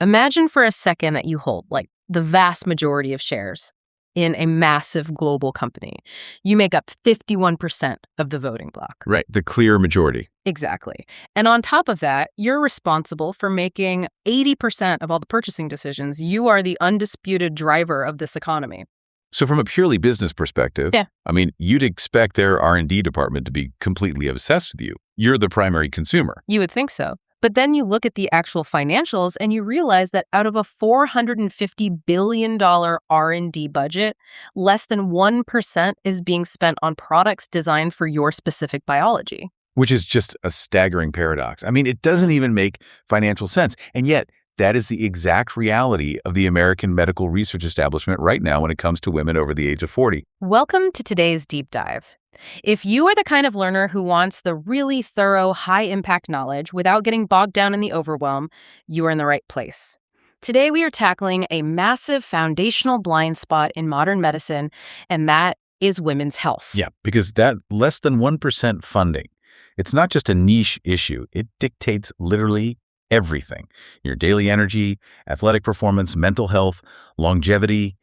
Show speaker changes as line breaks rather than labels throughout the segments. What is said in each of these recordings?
Imagine for a second that you hold, like, the vast majority of shares in a massive global company. You make up 51% of the voting bloc.
Right, the clear majority.
Exactly. And on top of that, you're responsible for making 80% of all the purchasing decisions. You are the undisputed driver of this economy.
So from a purely business perspective,
Yeah.
I mean, you'd expect their R&D department to be completely obsessed with you. You're the primary consumer.
You would think so. But then you look at the actual financials and you realize that out of a $450 billion R&D budget, less than 1% is being spent on products designed for your specific biology.
Which is just a staggering paradox. I mean, it doesn't even make financial sense. And yet, that is the exact reality of the American medical research establishment right now when it comes to women over the age of 40.
Welcome to today's deep dive. If you are the kind of learner who wants the really thorough, high-impact knowledge without getting bogged down in the overwhelm, you are in the right place. Today, we are tackling a massive foundational blind spot in modern medicine, and that is women's health.
Yeah, because that less than 1% funding, it's not just a niche issue. It dictates literally everything. Your daily energy, athletic performance, mental health, longevity,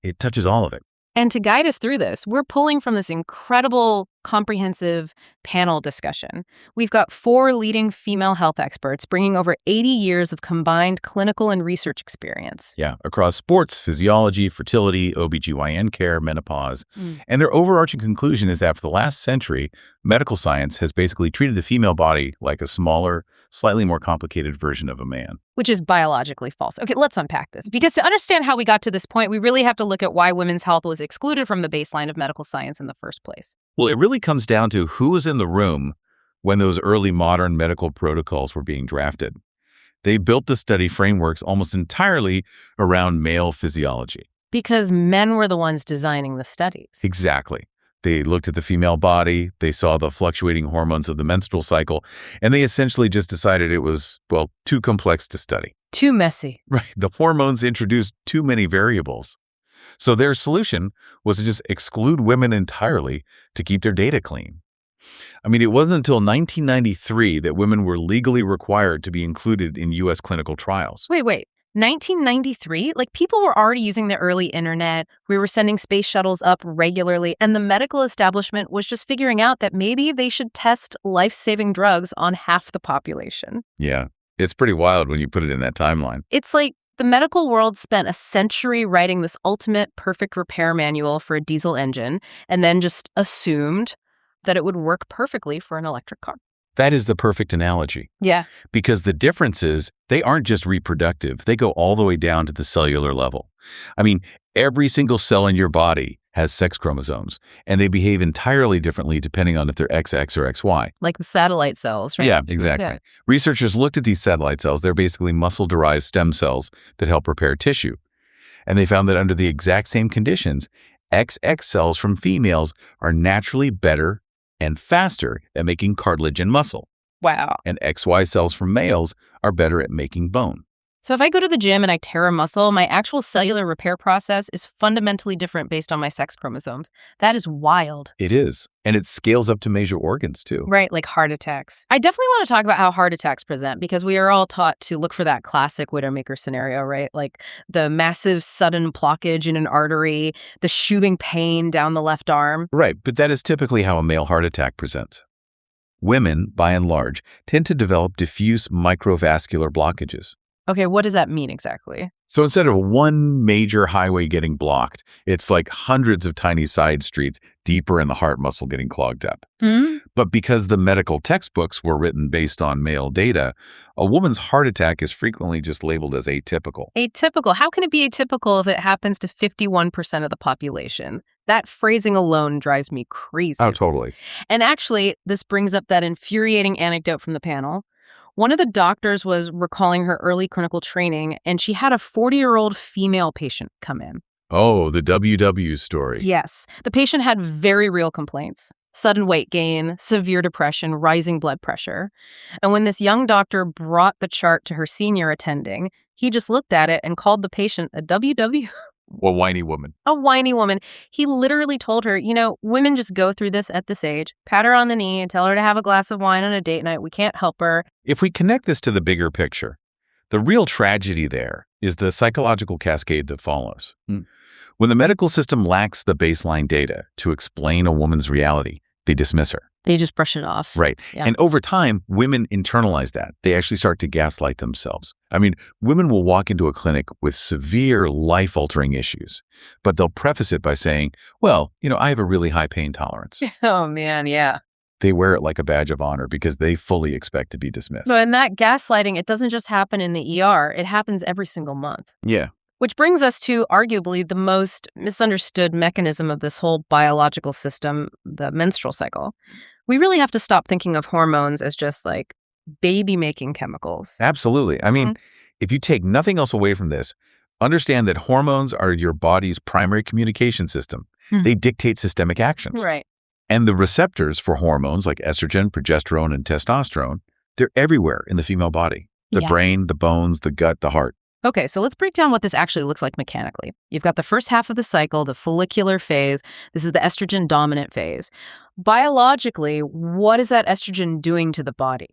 it touches all of it.
And to guide us through this, we're pulling from this incredible, comprehensive panel discussion. We've got 4 leading female health experts bringing over 80 years of combined clinical and research experience.
Yeah, across sports, physiology, fertility, OBGYN care, menopause. And their overarching conclusion is that for the last century, medical science has basically treated the female body like a smaller, slightly more complicated version of a man.
Which is biologically false. Okay, let's unpack this. Because to understand how we got to this point, we really have to look at why women's health was excluded from the baseline of medical science in the first place.
Well, it really comes down to who was in the room when those early modern medical protocols were being drafted. They built the study frameworks almost entirely around male physiology.
Because men were the ones designing the studies.
Exactly. They looked at the female body, they saw the fluctuating hormones of the menstrual cycle, and they essentially just decided it was, well, too complex to study.
Too messy.
Right. The hormones introduced too many variables. So their solution was to just exclude women entirely to keep their data clean. I mean, it wasn't until 1993 that women were legally required to be included in U.S. clinical trials.
Wait. 1993? Like, people were already using the early internet. We were sending space shuttles up regularly, and the medical establishment was just figuring out that maybe they should test life-saving drugs on half the population.
Yeah, it's pretty wild when you put it in that timeline.
It's like the medical world spent a century writing this ultimate perfect repair manual for a diesel engine and then just assumed that it would work perfectly for an electric car.
That is the perfect analogy.
Yeah.
Because the difference is they aren't just reproductive. They go all the way down to the cellular level. I mean, every single cell in your body has sex chromosomes, and they behave entirely differently depending on if they're XX or XY.
Like the satellite cells, right?
Yeah, exactly.
Yeah.
Researchers looked at these satellite cells. They're basically muscle-derived stem cells that help repair tissue. And they found that under the exact same conditions, XX cells from females are naturally better and faster at making cartilage and muscle.
Wow.
And XY cells from males are better at making bone.
So if I go to the gym and I tear a muscle, my actual cellular repair process is fundamentally different based on my sex chromosomes. That is wild.
It is. And it scales up to major organs, too.
Right, like heart attacks. I definitely want to talk about how heart attacks present because we are all taught to look for that classic Widowmaker scenario, right? Like the massive sudden blockage in an artery, the shooting pain down the left arm.
Right, but that is typically how a male heart attack presents. Women, by and large, tend to develop diffuse microvascular blockages.
Okay, what does that mean exactly?
So instead of one major highway getting blocked, it's like hundreds of tiny side streets deeper in the heart muscle getting clogged up.
Mm-hmm.
But because the medical textbooks were written based on male data, a woman's heart attack is frequently just labeled as atypical.
Atypical? How can it be atypical if it happens to 51% of the population? That phrasing alone drives me crazy.
Oh, totally.
And actually, this brings up that infuriating anecdote from the panel. One of the doctors was recalling her early clinical training, and she had a 40-year-old female patient come in.
Oh, the WW story.
Yes. The patient had very real complaints. Sudden weight gain, severe depression, rising blood pressure. And when this young doctor brought the chart to her senior attending, he just looked at it and called the patient a WW.
A whiny woman.
A whiny woman. He literally told her, women just go through this at this age. Pat her on the knee and tell her to have a glass of wine on a date night. We can't help her.
If we connect this to the bigger picture, The real tragedy there is the psychological cascade that follows. When the medical system lacks the baseline data to explain a woman's reality, they dismiss her.
They just brush it off.
Right.
Yeah.
And over time, women internalize that. They actually start to gaslight themselves. I mean, women will walk into a clinic with severe life-altering issues, but they'll preface it by saying, well, I have a really high pain tolerance.
Oh, man, yeah.
They wear it like a badge of honor because they fully expect to be dismissed.
So in that gaslighting, it doesn't just happen in the ER. It happens every single month.
Yeah.
Which brings us to arguably the most misunderstood mechanism of this whole biological system, the menstrual cycle. We really have to stop thinking of hormones as just like baby-making chemicals.
Absolutely. I mean, if you take nothing else away from this, understand that hormones are your body's primary communication system. They dictate systemic actions.
Right.
And the receptors for hormones like estrogen, progesterone, and testosterone, they're everywhere in the female body. The brain, the bones, the gut, the heart.
Okay, so let's break down what this actually looks like mechanically. You've got the first half of the cycle, the follicular phase. This is the estrogen dominant phase. Biologically, what is that estrogen doing to the body?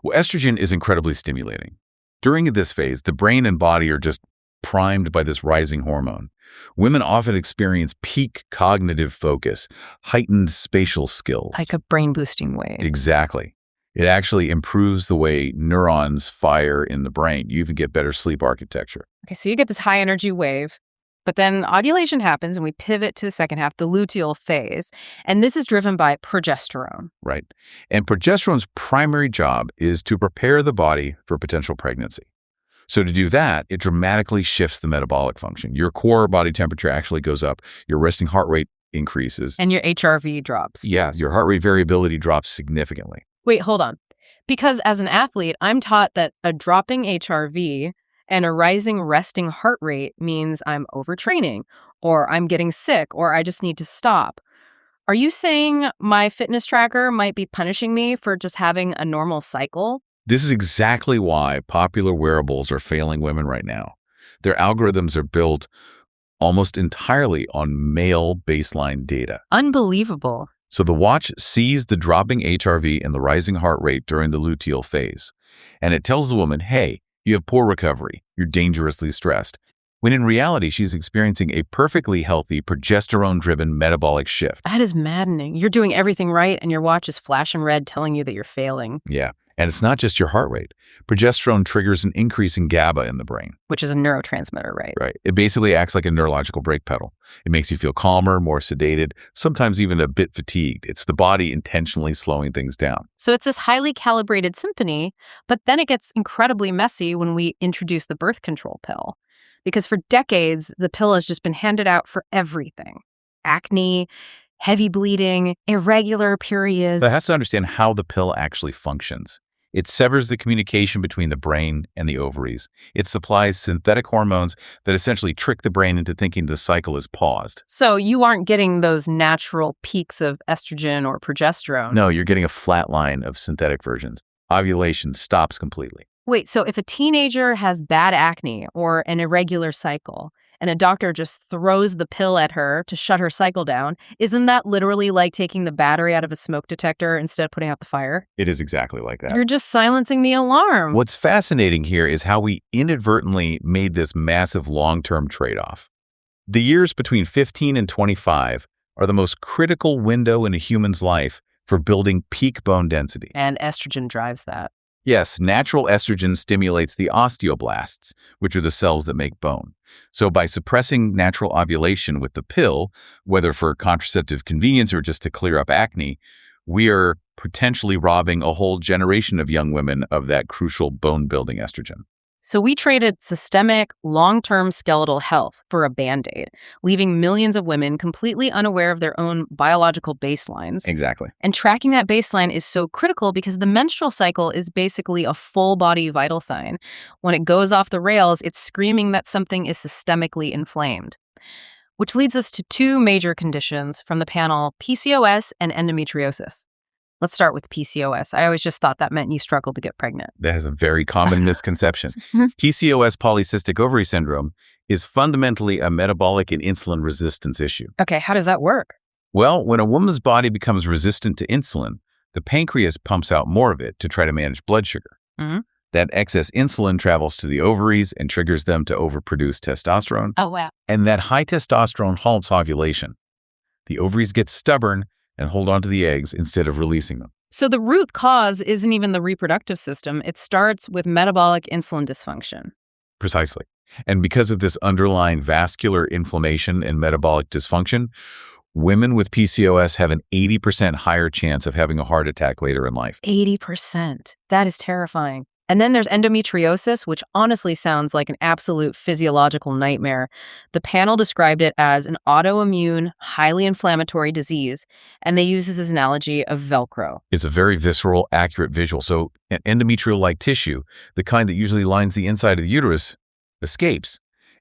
Well, estrogen is incredibly stimulating. During this phase, the brain and body are just primed by this rising hormone. Women often experience peak cognitive focus, heightened spatial skills.
Like a brain-boosting wave.
Exactly. It actually improves the way neurons fire in the brain. You even get better sleep architecture.
Okay, so you get this high-energy wave, but then ovulation happens and we pivot to the second half, the luteal phase, and this is driven by progesterone.
Right. And progesterone's primary job is to prepare the body for potential pregnancy. So to do that, it dramatically shifts the metabolic function. Your core body temperature actually goes up. Your resting heart rate increases.
And your HRV drops.
Yeah, your heart rate variability drops significantly.
Wait, hold on. Because as an athlete, I'm taught that a dropping HRV and a rising resting heart rate means I'm overtraining, or I'm getting sick, or I just need to stop. Are you saying my fitness tracker might be punishing me for just having a normal cycle?
This is exactly why popular wearables are failing women right now. Their algorithms are built almost entirely on male baseline data.
Unbelievable.
So the watch sees the dropping HRV and the rising heart rate during the luteal phase, and it tells the woman, hey, you have poor recovery, you're dangerously stressed, when in reality, she's experiencing a perfectly healthy, progesterone-driven metabolic shift.
That is maddening. You're doing everything right, and your watch is flashing red telling you that you're failing.
Yeah, and it's not just your heart rate. Progesterone triggers an increase in GABA in the brain.
Which is a neurotransmitter, right?
Right. It basically acts like a neurological brake pedal. It makes you feel calmer, more sedated, sometimes even a bit fatigued. It's the body intentionally slowing things down.
So it's this highly calibrated symphony, but then it gets incredibly messy when we introduce the birth control pill. Because for decades, the pill has just been handed out for everything. Acne, heavy bleeding, irregular periods.
But it has to understand how the pill actually functions. It severs the communication between the brain and the ovaries. It supplies synthetic hormones that essentially trick the brain into thinking the cycle is paused.
So you aren't getting those natural peaks of estrogen or progesterone.
No, you're getting a flat line of synthetic versions. Ovulation stops completely.
Wait, so if a teenager has bad acne or an irregular cycle, and a doctor just throws the pill at her to shut her cycle down, isn't that literally like taking the battery out of a smoke detector instead of putting out the fire?
It is exactly like that.
You're just silencing the alarm.
What's fascinating here is how we inadvertently made this massive long-term trade-off. The years between 15 and 25 are the most critical window in a human's life for building peak bone density.
And estrogen drives that.
Yes, natural estrogen stimulates the osteoblasts, which are the cells that make bone. So by suppressing natural ovulation with the pill, whether for contraceptive convenience or just to clear up acne, we are potentially robbing a whole generation of young women of that crucial bone-building estrogen.
So we traded systemic, long-term skeletal health for a Band-Aid, leaving millions of women completely unaware of their own biological baselines.
Exactly.
And tracking that baseline is so critical because the menstrual cycle is basically a full-body vital sign. When it goes off the rails, it's screaming that something is systemically inflamed. Which leads us to two major conditions from the panel, PCOS and endometriosis. Let's start with PCOS. I always just thought that meant you struggled to get pregnant.
That is a very common misconception. PCOS, polycystic ovary syndrome, is fundamentally a metabolic and insulin resistance issue.
Okay, how does that work?
Well, when a woman's body becomes resistant to insulin, the pancreas pumps out more of it to try to manage blood sugar. That excess insulin travels to the ovaries and triggers them to overproduce testosterone.
Oh, wow.
And that high testosterone halts ovulation. The ovaries get stubborn and hold on to the eggs instead of releasing them.
So the root cause isn't even the reproductive system. It starts with metabolic insulin dysfunction.
Precisely. And because of this underlying vascular inflammation and metabolic dysfunction, women with PCOS have an 80% higher chance of having a heart attack later in life.
80%. That is terrifying. And then there's endometriosis, which honestly sounds like an absolute physiological nightmare. The panel described it as an autoimmune, highly inflammatory disease, and they use this analogy of Velcro.
It's a very visceral, accurate visual. So an endometrial-like tissue, the kind that usually lines the inside of the uterus, escapes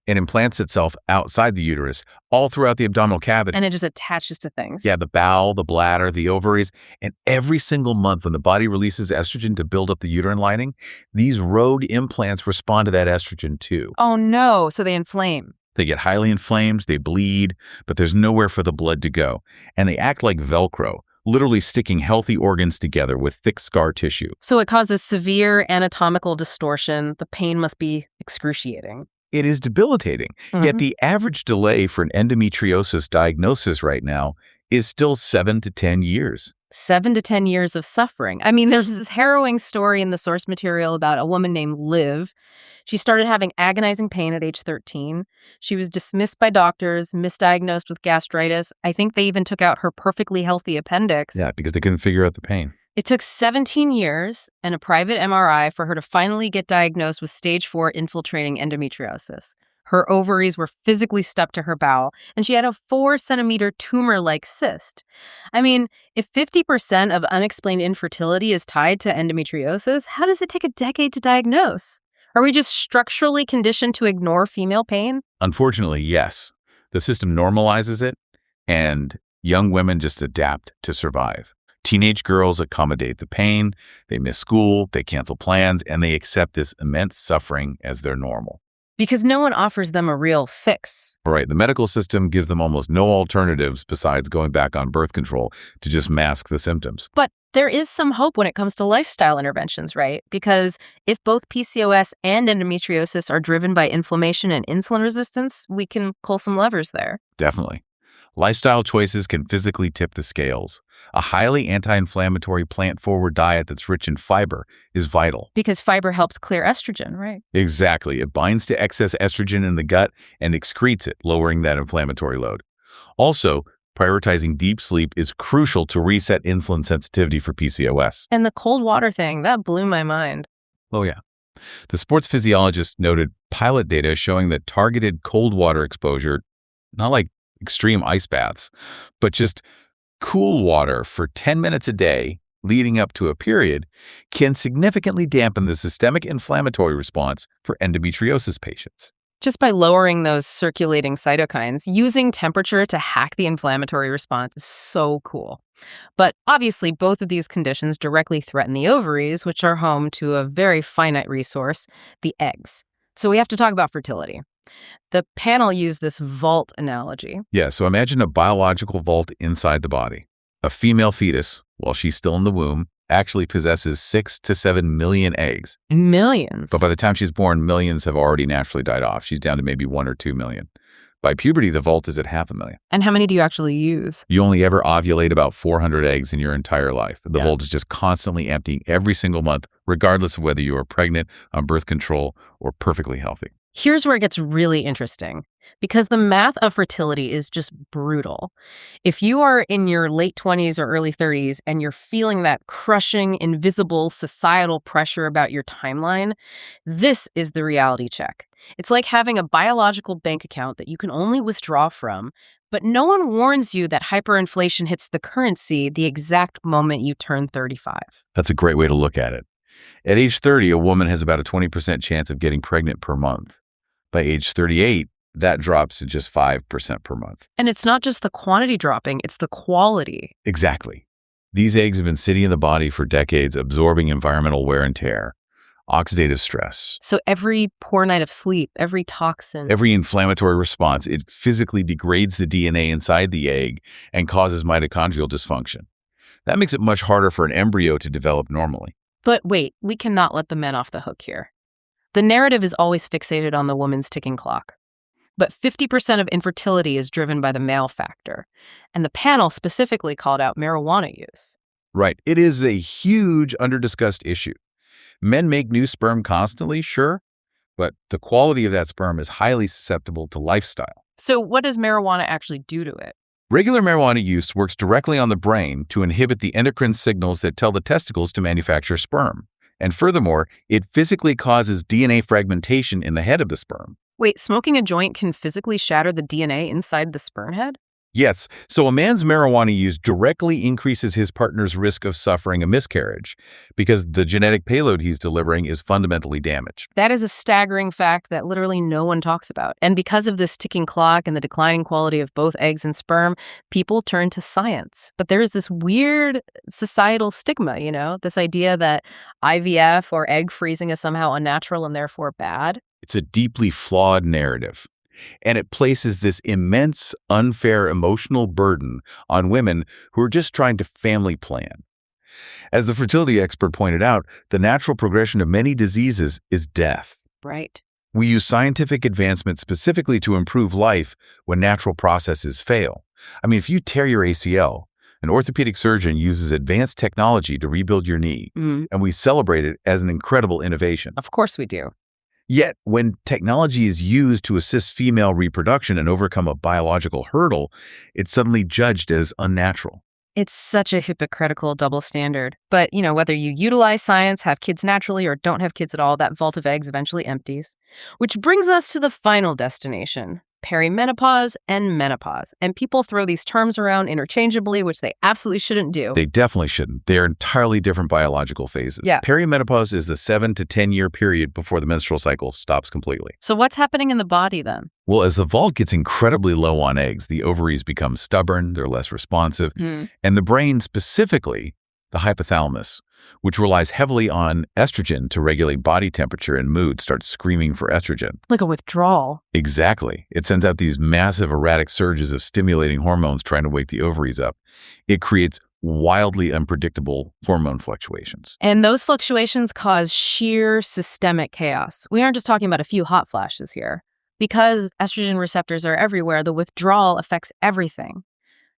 and implants itself outside the uterus, all throughout the abdominal cavity.
And it just attaches to things.
Yeah, the bowel, the bladder, the ovaries, and every single month when the body releases estrogen to build up the uterine lining, these rogue implants respond to that estrogen too.
Oh no, so they inflame.
They get highly inflamed, they bleed, but there's nowhere for the blood to go. And they act like Velcro, literally sticking healthy organs together with thick scar tissue.
So it causes severe anatomical distortion. The pain must be excruciating.
It is debilitating. Yet
Mhm.
the average delay for an endometriosis diagnosis right now is still 7 to 10 years.
7 to 10 years of suffering. I mean, there's this harrowing story in the source material about a woman named Liv. She started having agonizing pain at age 13. She was dismissed by doctors, misdiagnosed with gastritis. I think they even took out her perfectly healthy appendix.
Yeah, because they couldn't figure out the pain.
It took 17 years and a private MRI for her to finally get diagnosed with stage 4 infiltrating endometriosis. Her ovaries were physically stuck to her bowel, and she had a 4-centimeter tumor-like cyst. I mean, if 50% of unexplained infertility is tied to endometriosis, how does it take a decade to diagnose? Are we just structurally conditioned to ignore female pain?
Unfortunately, yes. The system normalizes it, and young women just adapt to survive. Teenage girls accommodate the pain, they miss school, they cancel plans, and they accept this immense suffering as their normal.
Because no one offers them a real fix.
Right, the medical system gives them almost no alternatives besides going back on birth control to just mask the symptoms.
But there is some hope when it comes to lifestyle interventions, right? Because if both PCOS and endometriosis are driven by inflammation and insulin resistance, we can pull some levers there.
Definitely. Lifestyle choices can physically tip the scales. A highly anti-inflammatory plant-forward diet that's rich in fiber is vital.
Because fiber helps clear estrogen, right?
Exactly. It binds to excess estrogen in the gut and excretes it, lowering that inflammatory load. Also, prioritizing deep sleep is crucial to reset insulin sensitivity for PCOS.
And the cold water thing, that blew my mind.
Oh, yeah. The sports physiologist noted pilot data showing that targeted cold water exposure, not like extreme ice baths, but just cool water for 10 minutes a day leading up to a period can significantly dampen the systemic inflammatory response for endometriosis patients.
Just by lowering those circulating cytokines, using temperature to hack the inflammatory response is so cool. But obviously, both of these conditions directly threaten the ovaries, which are home to a very finite resource, the eggs. So we have to talk about fertility. The panel used this vault analogy.
Yeah, so imagine a biological vault inside the body. A female fetus, while she's still in the womb, actually possesses 6 to 7 million eggs.
Millions.
But by the time she's born, millions have already naturally died off. She's down to maybe 1 or 2 million. By puberty, the vault is at 500,000.
And how many do you actually use?
You only ever ovulate about 400 eggs in your entire life. The
Yeah.
vault is just constantly emptying every single month, regardless of whether you are pregnant, on birth control, or perfectly healthy.
Here's where it gets really interesting, because the math of fertility is just brutal. If you are in your late 20s or early 30s and you're feeling that crushing, invisible societal pressure about your timeline, this is the reality check. It's like having a biological bank account that you can only withdraw from, but no one warns you that hyperinflation hits the currency the exact moment you turn 35.
That's a great way to look at it. At age 30, a woman has about a 20% chance of getting pregnant per month. By age 38, that drops to just 5% per month.
And it's not just the quantity dropping, it's the quality.
Exactly. These eggs have been sitting in the body for decades, absorbing environmental wear and tear, oxidative stress,
So every poor night of sleep, every toxin.
every inflammatory response, it physically degrades the DNA inside the egg and causes mitochondrial dysfunction. That makes it much harder for an embryo to develop normally.
But wait, we cannot let the men off the hook here. The narrative is always fixated on the woman's ticking clock. But 50% of infertility is driven by the male factor. And the panel specifically called out marijuana use.
Right. It is a huge under-discussed issue. Men make new sperm constantly, sure, but the quality of that sperm is highly susceptible to lifestyle.
So what does marijuana actually do to it?
Regular marijuana use works directly on the brain to inhibit the endocrine signals that tell the testicles to manufacture sperm. And furthermore, it physically causes DNA fragmentation in the head of the sperm.
Wait, smoking a joint can physically shatter the DNA inside the sperm head?
Yes, so a man's marijuana use directly increases his partner's risk of suffering a miscarriage because the genetic payload he's delivering is fundamentally damaged.
That is a staggering fact that literally no one talks about. And because of this ticking clock and the declining quality of both eggs and sperm, people turn to science. But there is this weird societal stigma, this idea that IVF or egg freezing is somehow unnatural and therefore bad.
It's a deeply flawed narrative. And it places this immense, unfair emotional burden on women who are just trying to family plan. As the fertility expert pointed out, the natural progression of many diseases is death.
Right.
We use scientific advancement specifically to improve life when natural processes fail. I mean, if you tear your ACL, an orthopedic surgeon uses advanced technology to rebuild your knee, and we celebrate it as an incredible innovation.
Of course we do.
Yet, when technology is used to assist female reproduction and overcome a biological hurdle, it's suddenly judged as unnatural.
It's such a hypocritical double standard. But, whether you utilize science, have kids naturally, or don't have kids at all, that vault of eggs eventually empties. Which brings us to the final destination, perimenopause and menopause. And people throw these terms around interchangeably, which they absolutely shouldn't do.
They definitely shouldn't. They are entirely different biological phases.
Yeah.
Perimenopause is the 7 to 10-year period before the menstrual cycle stops completely.
So what's happening in the body then?
Well, as the vault gets incredibly low on eggs, the ovaries become stubborn, they're less responsive, and the brain, specifically the hypothalamus, which relies heavily on estrogen to regulate body temperature and mood, starts screaming for estrogen.
Like a withdrawal.
Exactly. It sends out these massive erratic surges of stimulating hormones trying to wake the ovaries up. It creates wildly unpredictable hormone fluctuations.
And those fluctuations cause sheer systemic chaos. We aren't just talking about a few hot flashes here. Because estrogen receptors are everywhere, the withdrawal affects everything.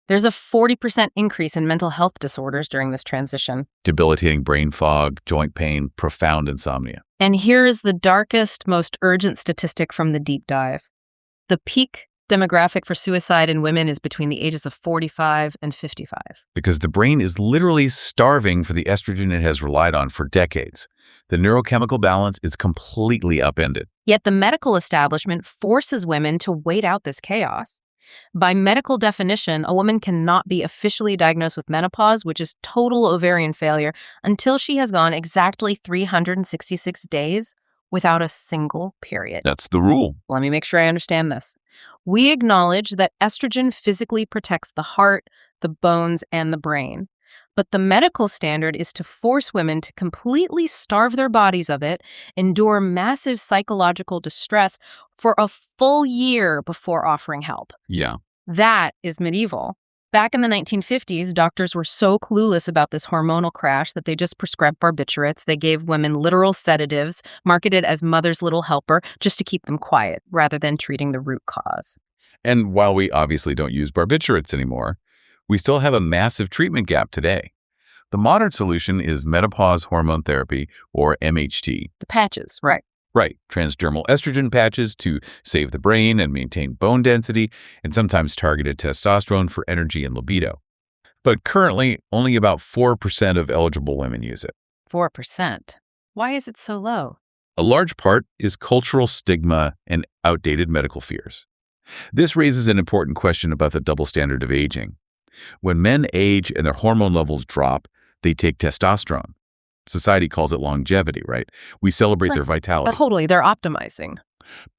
There's a 40% increase in mental health disorders during this transition.
Debilitating brain fog, joint pain, profound insomnia.
And here is the darkest, most urgent statistic from the deep dive. The peak demographic for suicide in women is between the ages of 45 and 55.
Because the brain is literally starving for the estrogen it has relied on for decades. The neurochemical balance is completely upended.
Yet the medical establishment forces women to wait out this chaos. By medical definition, a woman cannot be officially diagnosed with menopause, which is total ovarian failure, until she has gone exactly 366 days without a single period.
That's the rule.
Let me make sure I understand this. We acknowledge that estrogen physically protects the heart, the bones, and the brain. But the medical standard is to force women to completely starve their bodies of it, endure massive psychological distress for a full year before offering help.
Yeah.
That is medieval. Back in the 1950s, doctors were so clueless about this hormonal crash that they just prescribed barbiturates. They gave women literal sedatives, marketed as mother's little helper, just to keep them quiet, rather than treating the root cause.
And while we obviously don't use barbiturates anymore, we still have a massive treatment gap today. The modern solution is menopause hormone therapy, or MHT.
The patches, right.
Right, transdermal estrogen patches to save the brain and maintain bone density, and sometimes targeted testosterone for energy and libido. But currently, only about 4% of eligible women use it.
4%? Why is it so low?
A large part is cultural stigma and outdated medical fears. This raises an important question about the double standard of aging. When men age and their hormone levels drop, they take testosterone. Society calls it longevity, right? We celebrate their vitality.
Totally, they're optimizing.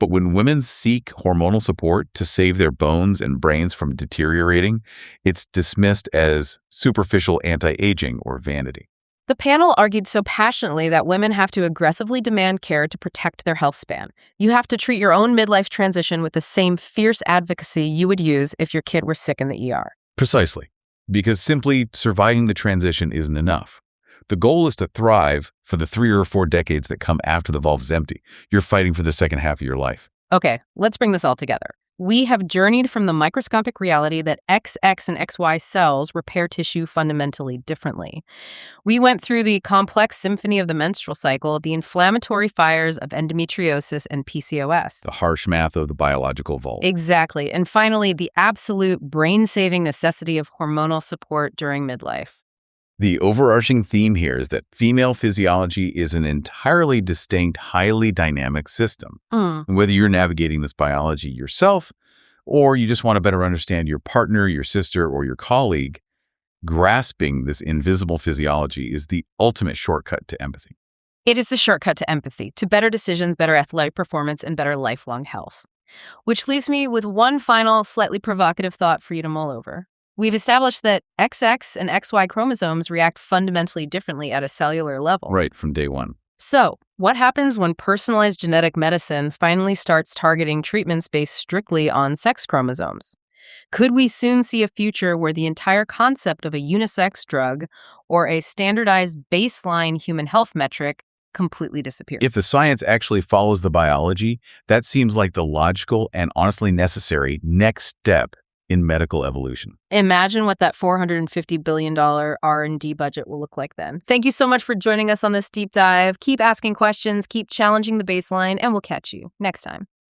But when women seek hormonal support to save their bones and brains from deteriorating, it's dismissed as superficial anti-aging or vanity.
The panel argued so passionately that women have to aggressively demand care to protect their health span. You have to treat your own midlife transition with the same fierce advocacy you would use if your kid were sick in the ER.
Precisely. Because simply surviving the transition isn't enough. The goal is to thrive for the 3 or 4 decades that come after the vulva is empty. You're fighting for the second half of your life.
Okay, let's bring this all together. We have journeyed from the microscopic reality that XX and XY cells repair tissue fundamentally differently. We went through the complex symphony of the menstrual cycle, the inflammatory fires of endometriosis and PCOS.
The harsh math of the biological vulva.
Exactly. And finally, the absolute brain-saving necessity of hormonal support during midlife.
The overarching theme here is that female physiology is an entirely distinct, highly dynamic system. And whether you're navigating this biology yourself or you just want to better understand your partner, your sister, or your colleague, grasping this invisible physiology is the ultimate shortcut to empathy.
It is the shortcut to empathy, to better decisions, better athletic performance, and better lifelong health. Which leaves me with one final, slightly provocative thought for you to mull over. We've established that XX and XY chromosomes react fundamentally differently at a cellular level.
Right, from day one.
So, what happens when personalized genetic medicine finally starts targeting treatments based strictly on sex chromosomes? Could we soon see a future where the entire concept of a unisex drug or a standardized baseline human health metric completely disappears?
If the science actually follows the biology, that seems like the logical and honestly necessary next step in medical evolution.
Imagine what that $450 billion R&D budget will look like then. Thank you so much for joining us on this deep dive. Keep asking questions, keep challenging the baseline, and we'll catch you next time.